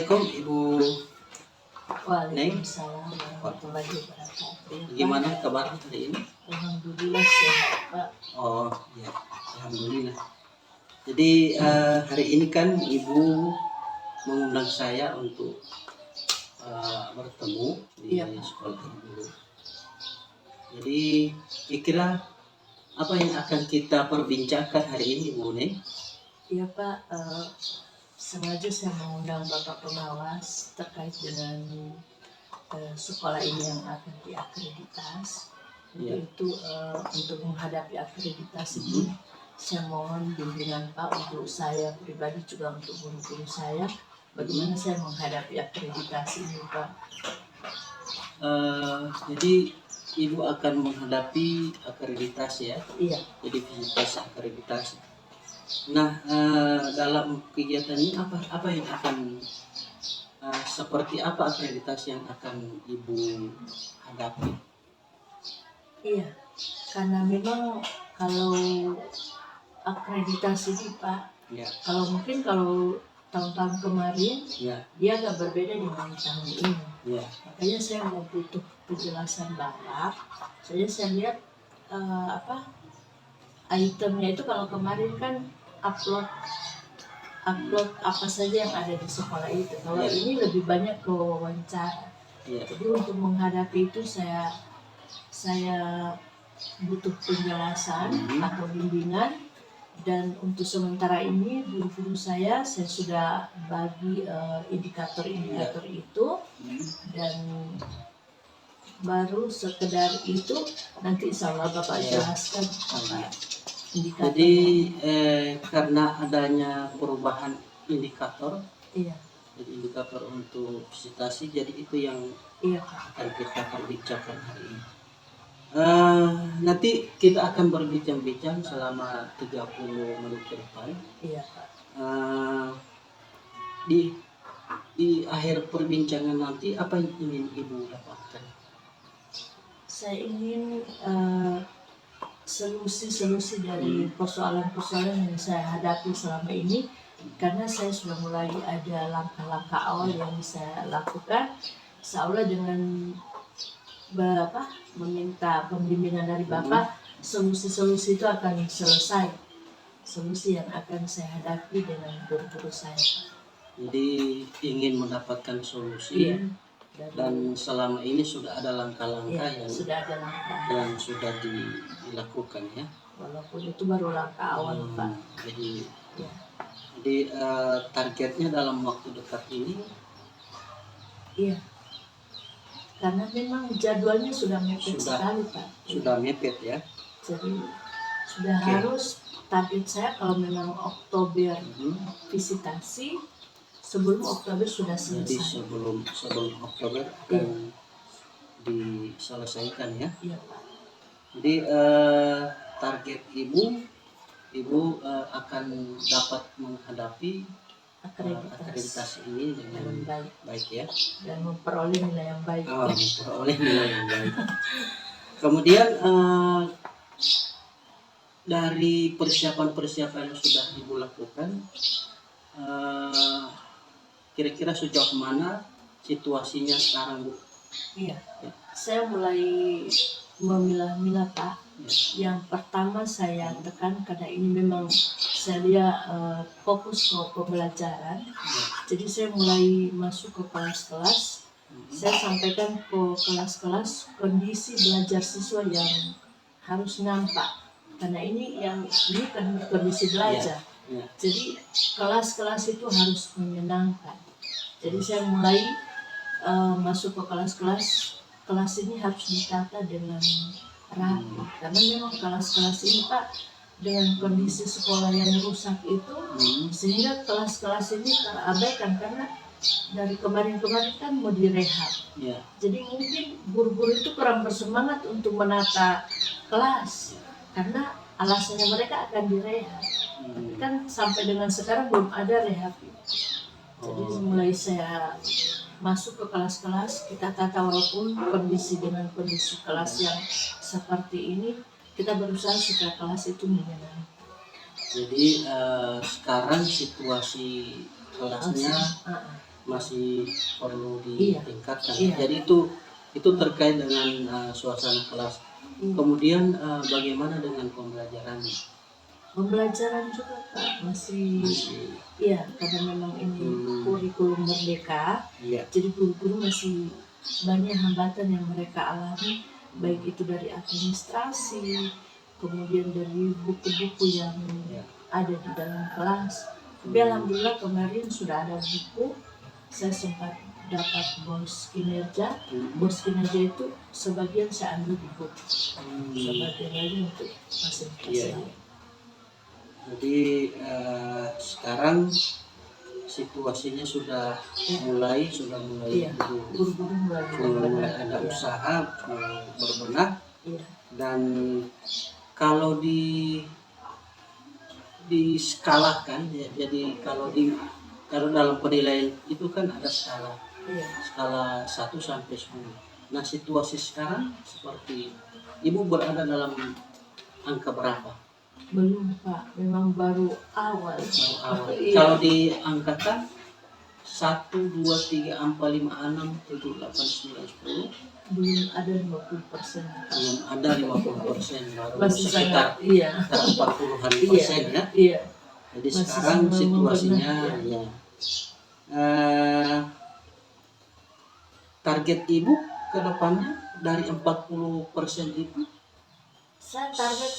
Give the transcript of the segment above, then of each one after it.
Assalamualaikum Ibu Neng. Waalaikumsalam warahmatullahi wabarakatuh. Gimana kabar hari ini? Alhamdulillah sehat, Pak. Oh ya, alhamdulillah. Jadi hari ini kan Ibu mengundang saya untuk bertemu di sekolah Ibu. Jadi kira-kira apa yang akan kita perbincangkan hari ini, Bu Neng? Iya, Pak. Sengaja saya mengundang Bapak Pengawas terkait dengan sekolah ini yang akan diakreditasi. Yaitu untuk menghadapi akreditasi ini, saya mohon bimbingan Pak untuk saya pribadi, juga untuk guru-guru saya, bagaimana saya menghadapi akreditasi ini, Pak. Jadi Ibu akan menghadapi akreditasi ya? Iya. Jadi visitasi akreditasi. Nah, dalam kegiatan ini apa yang akan seperti apa akreditasi yang akan Ibu hadapi? Iya, karena memang kalau akreditasi ini, Pak, kalau tahun-tahun kemarin, dia agak berbeda dengan tahun ini. Makanya saya mau butuh penjelasan Bapak. Saya lihat itemnya itu, kalau kemarin kan upload apa saja yang ada di sekolah itu. Kalau ini lebih banyak ke wawancara. Jadi untuk menghadapi itu saya butuh penjelasan atau bimbingan. Dan untuk sementara ini guru-guru saya sudah bagi indikator-indikator itu, dan baru sekedar itu nanti insya Allah Bapak jelaskan apa indikator. Jadi karena adanya perubahan indikator, jadi indikator untuk visitasi, jadi itu yang akan kita perbincangkan hari ini. Nanti kita akan berbincang-bincang selama 30 menit ke depan. Di akhir perbincangan nanti apa yang ingin Ibu dapatkan? Saya ingin solusi dari persoalan-persoalan yang saya hadapi selama ini, karena saya sudah mulai ada langkah-langkah awal yang bisa lakukan. Insya Allah dengan meminta pembimbingan dari Bapak, solusi-solusi itu akan selesai. Solusi yang akan saya hadapi dengan guru-guru saya. Jadi ingin mendapatkan solusi, dan selama ini sudah ada langkah-langkah yang sudah dilakukan ya. Walaupun itu baru langkah awal, Pak. Jadi targetnya dalam waktu dekat ini. Iya. Karena memang jadwalnya sudah mepet sekali, Pak. Sudah mepet ya. Jadi sudah harus, target saya kalau memang Oktober visitasi, sebelum Oktober sudah selesai. Jadi sebelum Oktober akan diselesaikan ya. Iya, Pak. Jadi target Ibu akan dapat menghadapi akreditasi ini dengan baik ya, dan memperoleh nilai yang baik. Memperoleh nilai yang baik. Kemudian dari persiapan yang sudah Ibu lakukan, kira-kira sejauh mana situasinya sekarang, Bu? Iya. Saya mulai memilah-milah, Pak. Yang pertama saya tekan, karena ini memang saya lihat fokus ke pembelajaran. Jadi saya mulai masuk ke kelas-kelas. Saya sampaikan ke kelas-kelas kondisi belajar siswa yang harus nampak. Karena ini kan kondisi belajar. Jadi kelas-kelas itu harus menyenangkan. Jadi saya mulai masuk ke kelas-kelas. Kelas ini harus ditata dengan rapi, karena memang kelas-kelas ini, Pak, dengan kondisi sekolah yang rusak itu, sehingga kelas-kelas ini terabaikan, karena dari kemarin-kemarin kan mau direhab. Jadi mungkin guru-guru itu kurang bersemangat untuk menata kelas, karena alasannya mereka akan direhab. Tapi kan sampai dengan sekarang belum ada rehab. Jadi mulai saya masuk ke kelas-kelas, kita tata, walaupun dengan kondisi kelas yang seperti ini, kita berusaha supaya kelas itu menyenangkan. Jadi sekarang situasi kelasnya masih perlu Iya. ditingkatkan. Iya. Jadi itu terkait dengan suasana kelas. Kemudian bagaimana dengan pembelajaran? Pembelajaran juga Pak masih iya, karena memang ini kurikulum merdeka, Iya. jadi guru-guru masih banyak hambatan yang mereka alami, baik itu dari administrasi, kemudian dari buku-buku yang ada di dalam kelas. Tapi alhamdulillah kemarin sudah ada buku, saya sempat dapat bos kinerja. Bos kinerja itu sebagian saya ambil di buku, sebagian lagi untuk fasilitas lain. Jadi sekarang situasinya sudah mulai guru-guru mulai ada usaha berbenah. Dan kalau diskalakan ya, jadi kalau dalam penilaian itu kan ada skala 1 sampai 10. Nah, situasi sekarang seperti Ibu berada dalam angka berapa? Belum Pak, memang baru awal. Kalau diangkatkan 1, 2, 3, 4, 5, 6, 7, 8, 9, 10 belum ada 50%. Belum ada 50%, baru masih sekitar 40-an persen ya. Iya. Jadi masih sekarang situasinya ya. Target Ibu ke depannya dari 40% itu? Saya target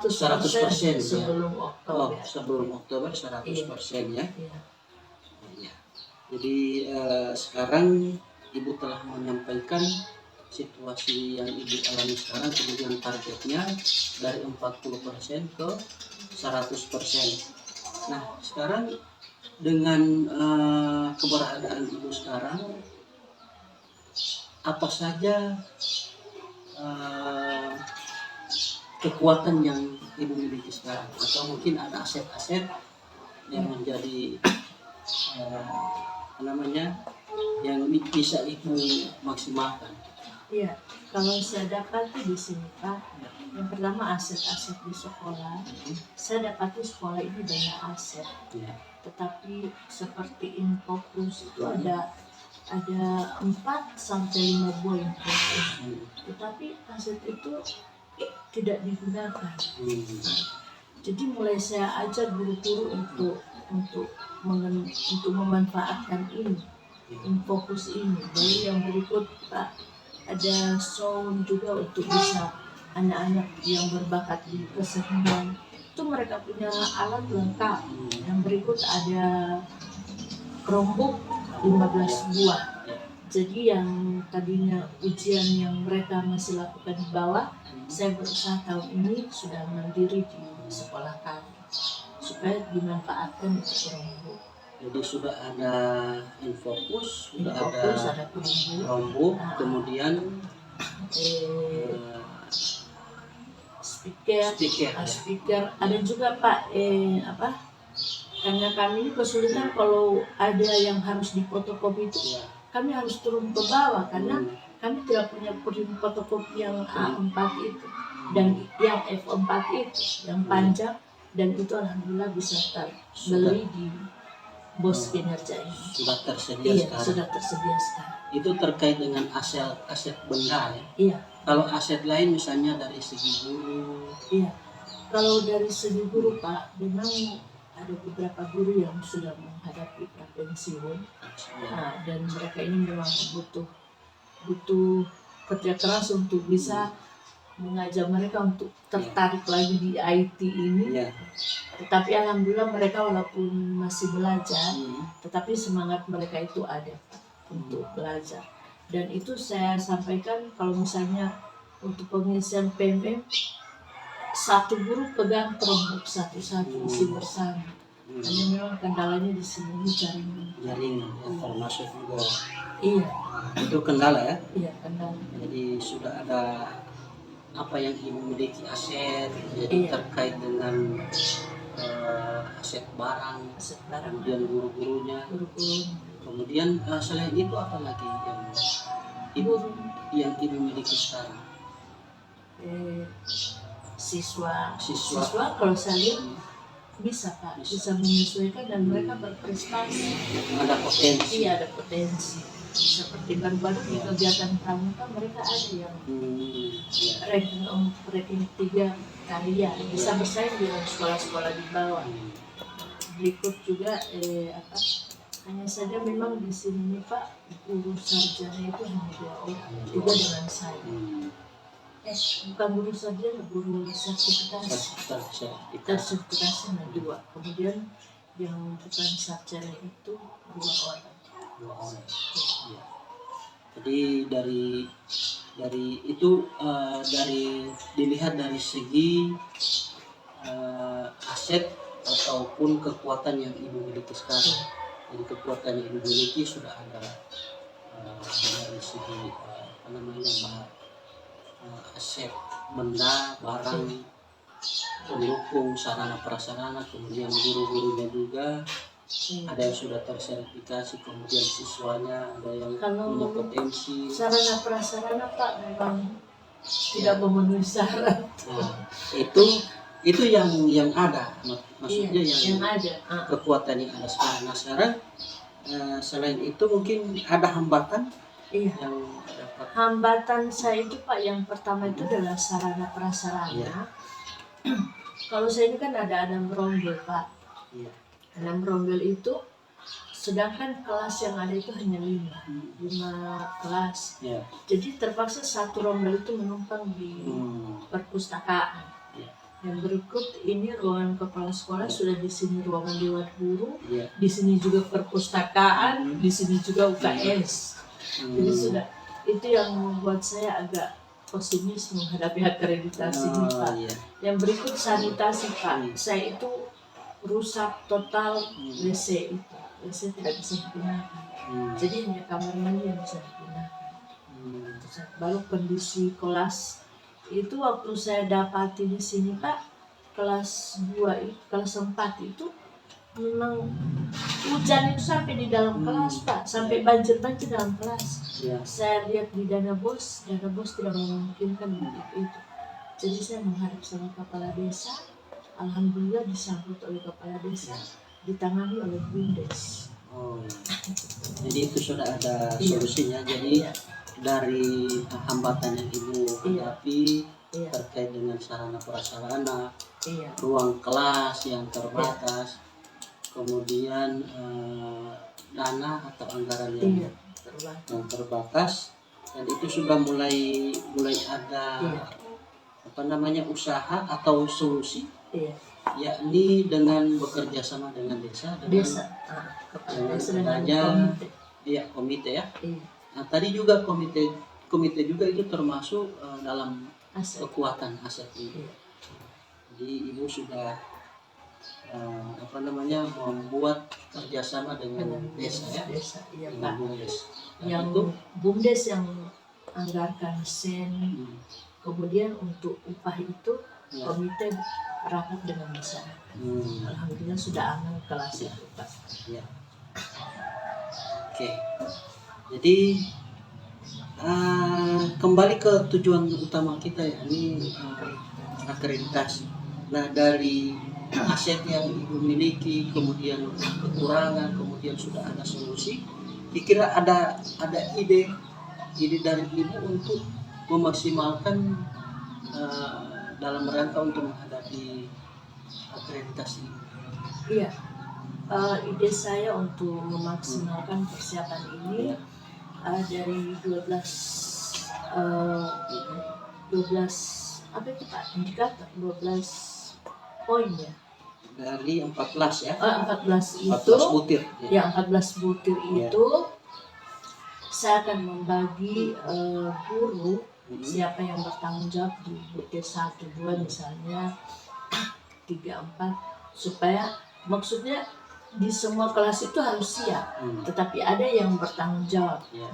100% sebelum Oktober. Sebelum Oktober 100% ya. Iya. Jadi sekarang Ibu telah menyampaikan situasi yang Ibu alami sekarang, kemudian targetnya dari 40% ke 100%. Nah, sekarang dengan keberadaan Ibu sekarang, apa saja kekuatan yang Ibu miliki sekarang, atau mungkin ada aset-aset yang menjadi yang bisa Ibu maksimalkan? Iya, kalau saya dapati di sini Pak, yang pertama aset-aset di sekolah. Saya dapati sekolah ini banyak aset, tetapi seperti Infokus itu ada 4 sampai 5 buah Infokus, tetapi aset itu tidak digunakan. Jadi mulai saya ajak guru-guru untuk memanfaatkan ini, Infokus ini. Lalu yang berikut Pak, ada sound juga untuk bisa anak-anak yang berbakat di kesenian itu mereka punya alat lengkap. Yang berikut ada Chromebook 15 buah. Jadi yang tadinya ujian yang mereka masih lakukan di bawah, saya berusaha tahun ini sudah mandiri di sekolah kami supaya dimanfaatkan untuk Chromebook. Jadi sudah ada Infokus, sudah ada Chromebook, kemudian speaker. Ada juga Pak karena kami ini kesulitan kalau ada yang harus difotokopi itu, kami harus turun ke bawah karena kami tidak punya print fotokopi yang A4 itu dan yang F4 itu yang panjang, dan itu alhamdulillah bisa terbeli di bos kinerja ini. Sudah tersedia sekarang. Sudah tersedia sekarang. Itu terkait dengan aset benda ya. Iya. Kalau aset lain misalnya dari segi guru. Iya. Kalau dari segi guru Pak, memang ada beberapa guru yang sudah menghadapi pensiun. Dan mereka ini memang butuh kerja keras untuk bisa mengajak mereka untuk tertarik lagi di IT ini. Tetapi alhamdulillah mereka walaupun masih belajar, tetapi semangat mereka itu ada untuk belajar. Dan itu saya sampaikan, kalau misalnya untuk pengisian PMM, satu guru pegang Chromebook satu-satu isi bersama. Hanya memang kendalanya di sini jaringan termasuk juga. Iya. Itu kendala ya? Iya, kendala. Jadi sudah ada apa yang Ibu miliki aset, jadi terkait dengan aset barang, kemudian guru-gurunya. Kemudian selain itu apa lagi yang Ibu miliki sekarang? Siswa kalau saya lihat bisa Pak, bisa menyesuaikan dan mereka berprestasi. Ada potensi. Iya, ada potensi. Seperti baru-baru di kegiatan pramuka mereka ada yang ranking 3 karya, bisa bersaing dengan sekolah-sekolah di bawah. Berikut juga hanya saja memang di sini Pak, guru sarjana itu hanya 2 orang, juga dengan saya. Bukan guru sarjana, guru sertifikasi hanya 2. Kemudian yang bukan sarjana itu 2 orang. Ya. Jadi dari itu dari dilihat dari segi aset ataupun kekuatan yang ibu miliki sekarang. Jadi kekuatan yang ibu miliki sudah ada dari segi aset, benda, barang, pendukung, sarana prasarana, kemudian guru-gurunya juga. Ada yang sudah tersertifikasi, kemudian siswanya ada yang punya potensi. Sarana prasarana Pak memang tidak memenuhi syarat. Nah, itu yang ada, maksudnya yang ada. Kekuatan yang ada sekarang. Nah sekarang selain itu mungkin ada hambatan yang dapat. Hambatan saya itu Pak, yang pertama itu adalah sarana prasarana. Kalau saya ini kan ada 6 rombel Pak. 6 rombel itu, sedangkan kelas yang ada itu hanya 5 kelas. Jadi terpaksa 1 rombel itu menumpang di perpustakaan. Yang berikut ini ruangan kepala sekolah, sudah di sini ruangan dewan guru, di sini juga perpustakaan, di sini juga UKS. Jadi sudah itu yang membuat saya agak pesimis menghadapi akreditasi ini Pak. Yang berikut sanitasi Pak, saya itu rusak total WC itu. WC tidak bisa digunakan. Jadi hanya kamar mandi yang bisa digunakan. Baru kondisi kelas itu waktu saya dapati di sini Pak, kelas 4 itu memang hujan itu sampai di dalam kelas Pak, sampai banjir-banjir dalam kelas. Saya lihat di dana bos tidak memungkinkan begitu itu. Jadi saya menghadap sama kepala desa, alhamdulillah disambut oleh kepala desa, ditangani oleh BUMDes. Jadi itu sudah ada solusinya. Jadi dari hambatan yang ibu hadapi terkait dengan sarana prasarana, ruang kelas yang terbatas, kemudian dana atau anggaran yang terbatas, dan itu sudah mulai ada usaha atau solusi, yakni dengan bekerja sama dengan desa, dengan adanya komite ya. Nah, tadi juga komite juga itu termasuk dalam kekuatan aset ini. Jadi ibu sudah membuat kerjasama dengan desa ya, dengan BUMDes. Yang BUMDes yang anggarkan sen, kemudian untuk upah itu komite rapat dengan masyarakat. Alhamdulillah sudah aman kelas itu Pak. Oke. Jadi kembali ke tujuan utama kita ya, ini akreditasi. Nah dari aset yang ibu miliki, kemudian kekurangan, kemudian sudah ada solusi, kira ada ide dari ibu untuk memaksimalkan dalam rangka untuk menghadapi akreditasi. Ide saya untuk memaksimalkan persiapan ini dari 12 apa itu Pak, indikator 12 poin ya. Dari 14 ya. 14 itu 14 butir. 14 butir itu saya akan membagi guru siapa yang bertanggung jawab di butir 1, 2 misalnya 3, 4, supaya maksudnya di semua kelas itu harus siap, tetapi ada yang bertanggung jawab di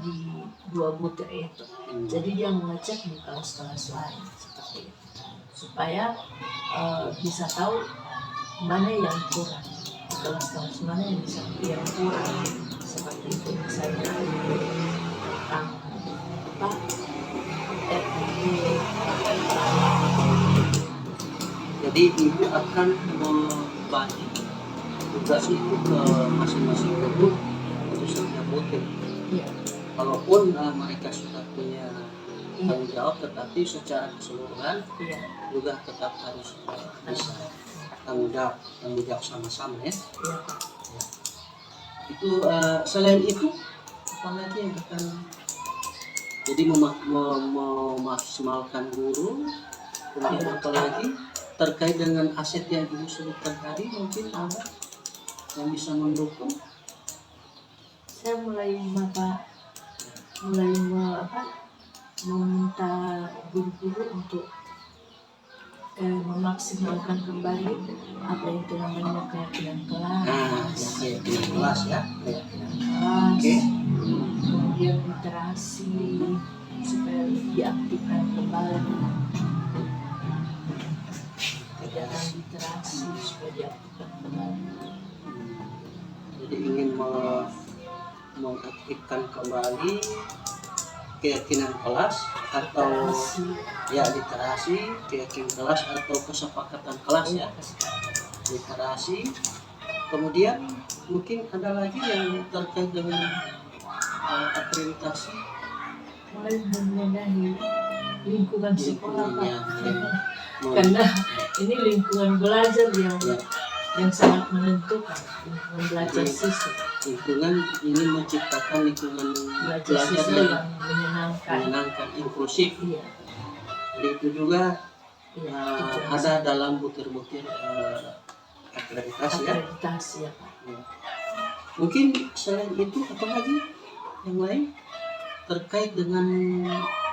2 butir itu. Jadi dia mengecek di kelas-kelas lain seperti itu, supaya bisa tahu mana yang kurang, di kelas-kelas mana yang kurang, seperti itu. Misalnya tentang jadi ibu akan bagi tugas itu ke masing-masing guru untuk setiap butir. Iya. Walaupun mereka sudah punya tanggung jawab, tetapi secara keseluruhan Iya. juga tetap harus bisa tanggung jawab sama-sama ya. Iya. Itu selain itu apalagi yang akan jadi memaksimalkan guru, kemudian apalagi terkait dengan aset yang ibu sebutkan tadi, mungkin ada yang bisa mendukung. Saya mulai meminta guru-guru untuk memaksimalkan kembali apa itu namanya keyakinan kelas, Keyakinan kelas ya. kelas, kemudian literasi supaya diaktifkan kembali, kegiatan literasi supaya diaktifkan kembali. Jadi ingin mengaktifkan kembali keyakinan kelas atau literasi, keyakinan kelas atau kesepakatan kelas ya. Literasi. Kemudian mungkin ada lagi yang terkait dengan akreditasi, Mulai membenahi lingkungan sekolah Pak. ya. Karena ini lingkungan belajar yang sangat menentukan, lingkungan belajar siswa. Lingkungan ingin menciptakan lingkungan Belajar siswa yang menyenangkan, inklusif. Iya. Jadi itu juga Iya, ada dalam butir-butir akreditasi ya. akreditasi ya Pak. Ya. Mungkin selain itu apa lagi yang lain terkait dengan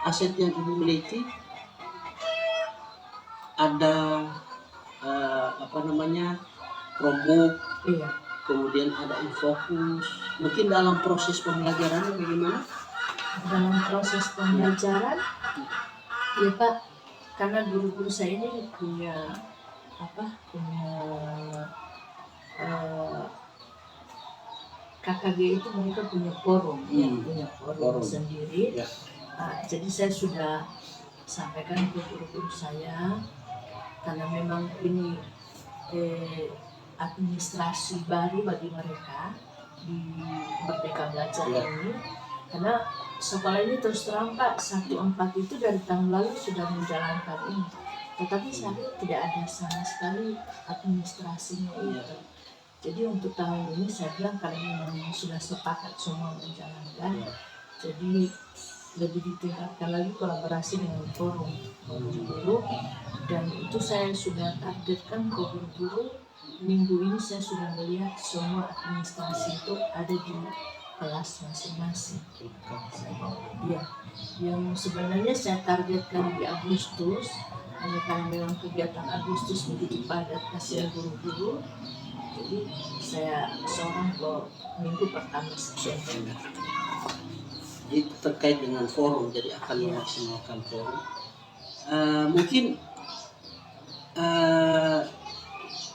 aset yang ibu miliki? Ada Chromebook, Iya. kemudian ada Infokus. Mungkin dalam proses pembelajaran bagaimana? Dalam proses pembelajaran, ya Pak, karena guru-guru saya ini punya KKG itu mereka punya forum, punya forum sendiri. Ya. Jadi saya sudah sampaikan ke guru-guru saya, karena memang ini administrasi baru bagi mereka di Merdeka Belajar ini, karena sekolah ini terus terang Pak 14 itu dari tahun lalu sudah menjalankan ini, tetapi saya tidak ada sama sekali administrasinya itu. Jadi untuk tahun ini saya bilang karena memang sudah sepakat semua menjalankan, jadi lebih ditingkatkan lagi kolaborasi dengan forum guru, dan itu saya sudah targetkan ke guru-guru. Minggu ini saya sudah melihat semua administrasi itu ada di kelas masing-masing. Ya, yang sebenarnya saya targetkan di Agustus, hanya karena memang kegiatan Agustus begitu padat kasihan guru-guru, jadi saya seorang ke minggu pertama September. Jadi terkait dengan forum, jadi akan memaksimalkan forum. Mungkin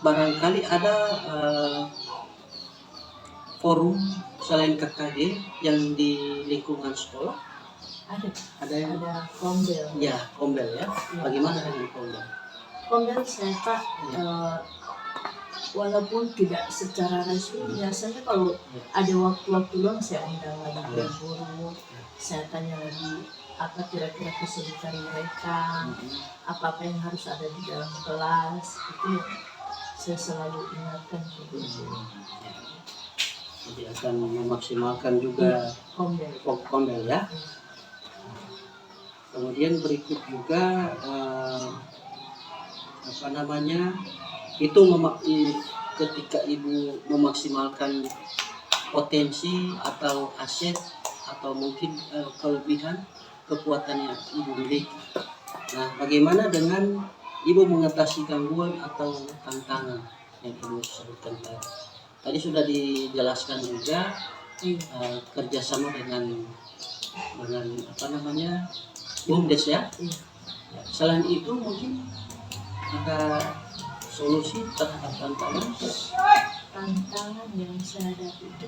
barangkali ada forum selain KKG yang di lingkungan sekolah. Ada Kombel. Ya, Kombel ya. Bagaimana dengan Kombel? Kombel saya Pak, walaupun tidak secara resmi, biasanya kalau ada waktu-waktu luang saya undang lagi guru, saya tanya lagi apa kira-kira kesulitan mereka, apa-apa yang harus ada di dalam kelas, itu saya selalu ingatkan ke guru. Jadi akan memaksimalkan juga Kombel ya. Kemudian berikut juga itu ketika ibu memaksimalkan potensi atau aset atau mungkin kelebihan kekuatan yang ibu miliki. Nah, bagaimana dengan ibu mengatasi gangguan atau tantangan yang ibu sebutkan tadi? Tadi sudah dijelaskan juga kerjasama dengan BUMDes ya. Selain itu mungkin ada solusi terhadap tantangan yang saya hadapi itu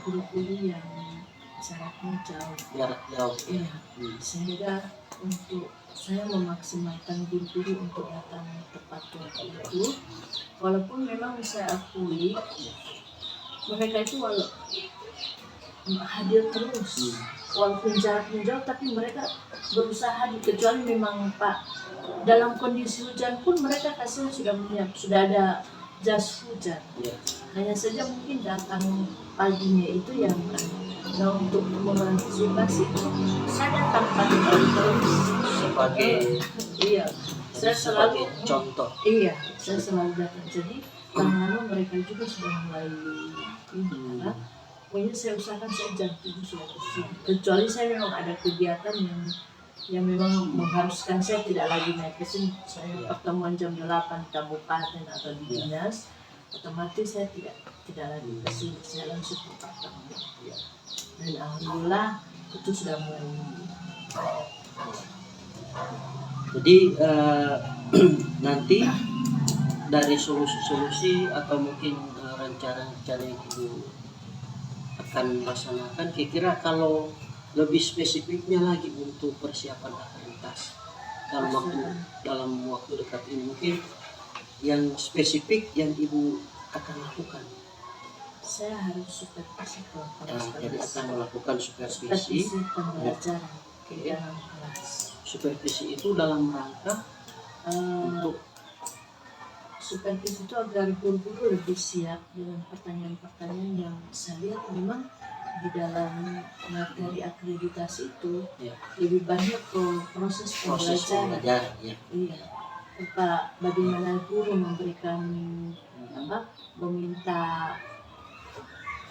guru-guru yang jaraknya jauh. jarak jauh. Sehingga untuk saya memaksimalkan guru-guru untuk datang tepat waktu itu. Walaupun memang saya akui mereka itu hadir terus, walaupun jarak menjauh, tapi mereka berusaha hadir. Kecuali memang Pak dalam kondisi hujan pun mereka kasih sudah menyiap, sudah ada jas hujan. Hanya saja mungkin datang paginya itu yang untuk mengantisipasi itu saya datang pagi-pagi terus sebagai iya, saya selalu contoh. Iya, saya selalu datang. Jadi lama-lama mereka juga sudah mulai ini karena pokoknya saya usahakan saya jam 7 sudah kesini. Kecuali saya memang ada kegiatan yang memang mengharuskan saya tidak lagi naik ke sini. Saya pertemuan jam 8 di kabupaten atau di dinas, otomatis saya tidak lagi ke sini. Saya langsung ke pertemuan. Dan alhamdulillah itu sudah mulai. Jadi nanti dari solusi-solusi atau mungkin rencana-rencana yang Ibu akan laksanakan, kira-kira kalau lebih spesifiknya lagi untuk persiapan akreditasi dalam waktu dekat ini, mungkin yang spesifik yang Ibu akan lakukan. Saya harus supervisi Jadi akan melakukan supervisi pembelajaran di dalam kelas. Supervisi itu dalam rangka untuk supervisi itu agar guru-guru lebih siap dengan pertanyaan-pertanyaan yang saya lihat memang di dalam materi akreditasi itu lebih banyak ke proses pembelajaran. Iya. Pak, bagaimana guru memberikan meminta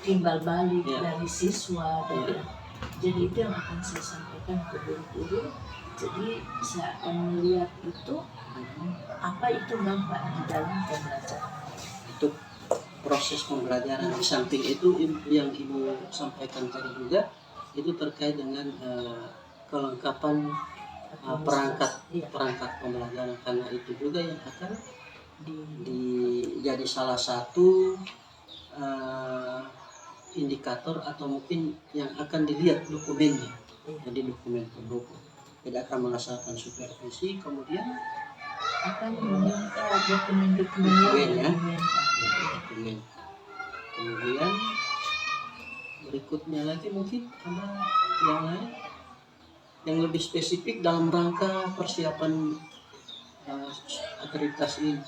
timbal balik dari siswa jadi itu yang akan saya sampaikan ke guru-guru. Jadi saya akan melihat itu apa itu manfaat di dalam pembelajaran. Itu proses pembelajaran. Di samping itu yang Ibu sampaikan tadi juga itu terkait dengan kelengkapan perangkat pembelajaran, karena itu juga yang akan jadi salah satu indikator atau mungkin yang akan dilihat dokumennya. Jadi dokumen pendukung. Tidak akan melaksanakan supervisi, kemudian akan meminta dokumen-dokumennya. Kemudian berikutnya lagi mungkin ada yang lain yang lebih spesifik dalam rangka persiapan akreditasi ini.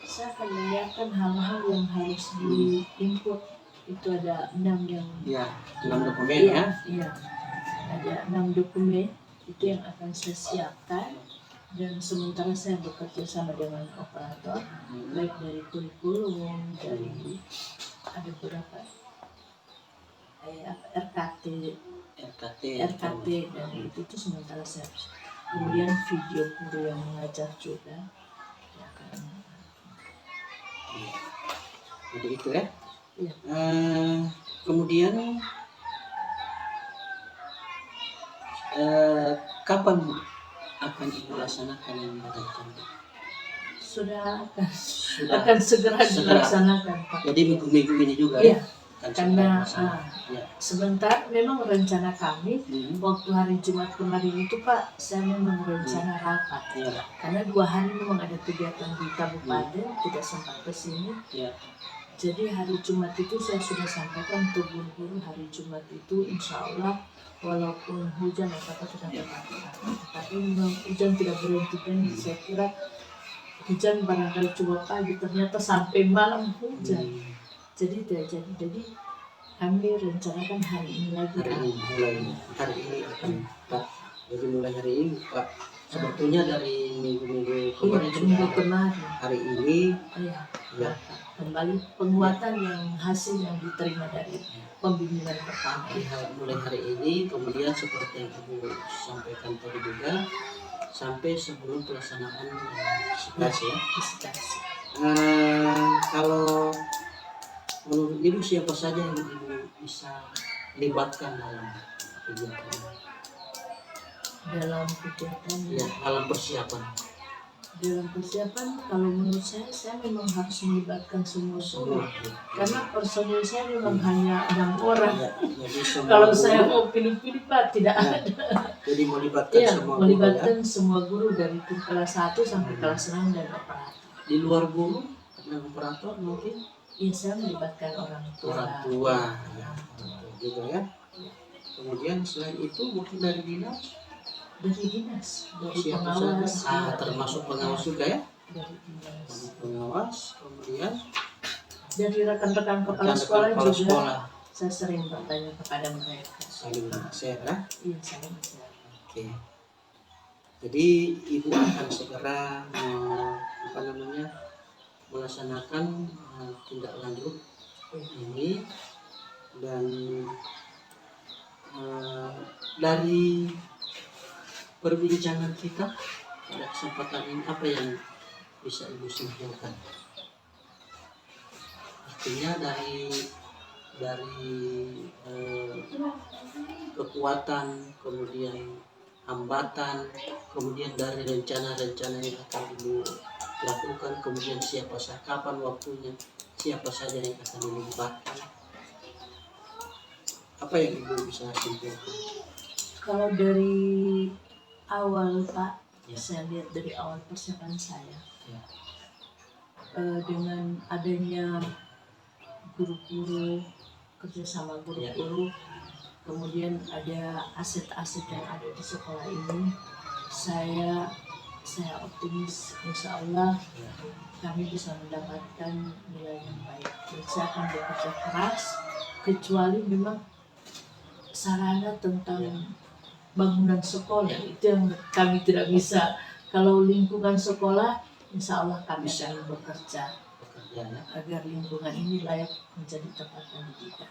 Saya akan menyiapkan hal-hal yang harus diinput. Itu ada 6 yang 6 dokumen ya. Iya. Ada 6 dokumen itu yang akan saya siapkan, dan sementara saya bekerja sama dengan operator baik dari kurikulum, dari ada beberapa RKT dan itu sementara saya. Kemudian video guru yang mengajar juga Jadi itu ya. Kemudian kapan akan Ibu laksanakan yang rencana? Sudah akan segera dilaksanakan, Pak. Jadi minggu-minggu ini juga ya? Karena sebentar memang rencana kami waktu hari Jumat kemarin itu, Pak, saya memang rencana rapat. Karena 2 hari memang ada kegiatan di kabupaten, tidak sempat ke sini. Jadi hari Jumat itu saya sudah sampaikan untuk guru-guru, hari Jumat itu insya Allah walaupun hujan apa-apa sudah tapi memang hujan tidak berhenti. Saya kira hujan barangkali cuma pagi, ternyata sampai malam hujan. Jadi kami rencanakan hari ini lagi. Hari ini akan Pak. Jadi mulai hari ini Pak. Sebetulnya dari minggu-minggu kemarin. Hari ini kembali penguatan yang hasil yang diterima dari pembimbingan pertama. Mulai hari ini, kemudian seperti yang Ibu sampaikan tadi juga sampai sebelum pelaksanaan dissertasi ya. Kalau menurut Ibu siapa saja yang Ibu bisa libatkan dalam kegiatan? Dalam kegiatan dalam persiapan. dalam persiapan kalau menurut saya memang harus melibatkan semua guru, karena personil saya memang hanya 6 orang. Ya, jadi semua Kalau guru, saya mau pilih-pilih Pak tidak ya, ada. jadi melibatkan Iya, semua guru ya. melibatkan semua guru dari kelas 1 sampai kelas 6 dan operator. Di luar guru dan operator mungkin Iya, saya melibatkan orang tua. orang tua ya, juga ya. Kemudian selain itu mungkin dari dinas, Dari dinas, dari siapa pengawas, saja, termasuk pengawas juga ya, dari dinas, pengawas, kemudian dari rekan-rekan kepala rekan-rekan sekolah kepala juga. sekolah Saya sering bertanya kepada mereka. saling share ya. Iya, saling share. Oke. Jadi ibu akan segera melaksanakan tindak lanjut ini, dan dari perbincangan kita pada kesempatan ini apa yang bisa ibu simpulkan? Artinya dari kekuatan, kemudian hambatan, kemudian dari rencana-rencana yang akan ibu lakukan, kemudian kapan waktunya, siapa saja yang akan dilibatkan, apa yang ibu bisa simpulkan? Kalau dari awal Pak, Ya. saya lihat dari awal persiapan saya, Ya. dengan adanya guru-guru, kerjasama guru-guru, kemudian ada aset-aset yang ada di sekolah ini, saya optimis insya Allah kami bisa mendapatkan nilai yang baik. Dan saya akan bekerja keras, kecuali memang sarana tentang bangunan sekolah itu yang kami tidak bisa. Kalau lingkungan sekolah, insya Allah kami akan bekerja Ya. agar lingkungan ini layak menjadi tempat pendidikan.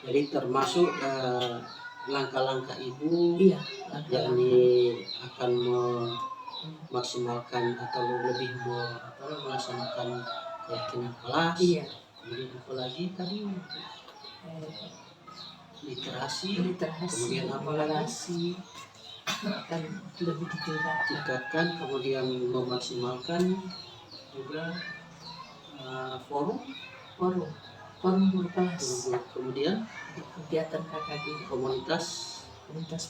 Jadi termasuk langkah-langkah ibu, Iya, yakni akan memaksimalkan atau lebih melaksanakan keyakinan kelas. Iya. Kemudian apalagi tadi literasi, kemudian apalagi akan lebih ditingkatkan, kemudian memaksimalkan juga forum guru kelas, kemudian kegiatan KKB, komunitas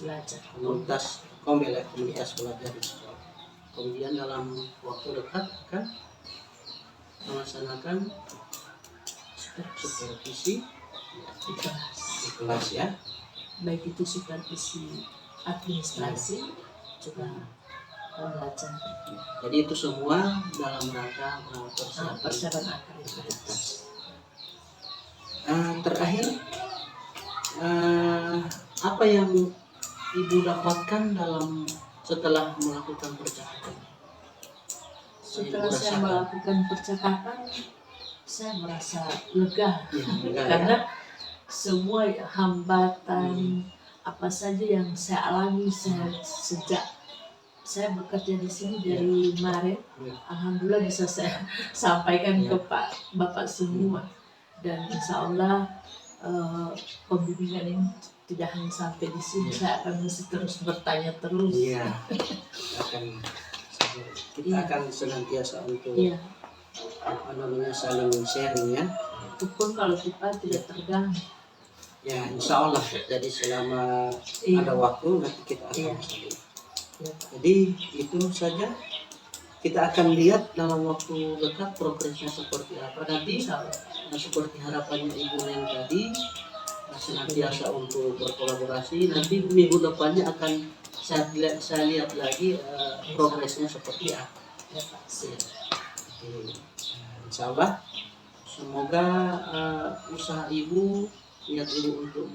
belajar, komunitas belajar di sekolah. Kemudian dalam waktu dekat akan melaksanakan supervisi di kelas ya, baik itu supervisi administrasi juga belajar. Jadi itu semua dalam rangka persiapan akreditasi. Terakhir, apa yang ibu dapatkan setelah melakukan percakapan? Setelah saya melakukan percakapan, saya merasa lega, ya, karena semua hambatan apa saja yang saya alami sejak saya bekerja di sini dari Maret, alhamdulillah bisa saya sampaikan ke Bapak semua, dan insya Allah pembimbingan ini tidak hanya sampai di sini, saya akan masih terus bertanya terus. Iya, kita akan senantiasa untuk saling sharing ya. Itu pun kalau kita tidak terganggu. Ya, insya Allah. Jadi selama ada waktu nanti kita akan saling. Jadi itu saja. Kita akan lihat dalam waktu dekat progresnya seperti apa nanti. Seperti harapannya Ibu Neng tadi, senantiasa untuk berkolaborasi. Nanti minggu depannya akan saya lihat lagi progresnya seperti apa. Insya Allah, semoga usaha ibu, niat ibu untuk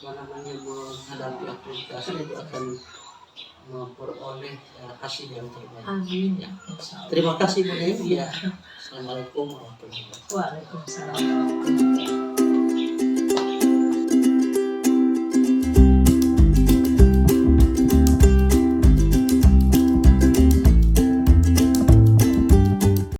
menghadapi akreditasi itu akan memperoleh hasil yang terbaik. Amin. Ya. Terima kasih Bu Neng. Ya. Assalamualaikum warahmatullahi wabarakatuh. Waalaikumsalam.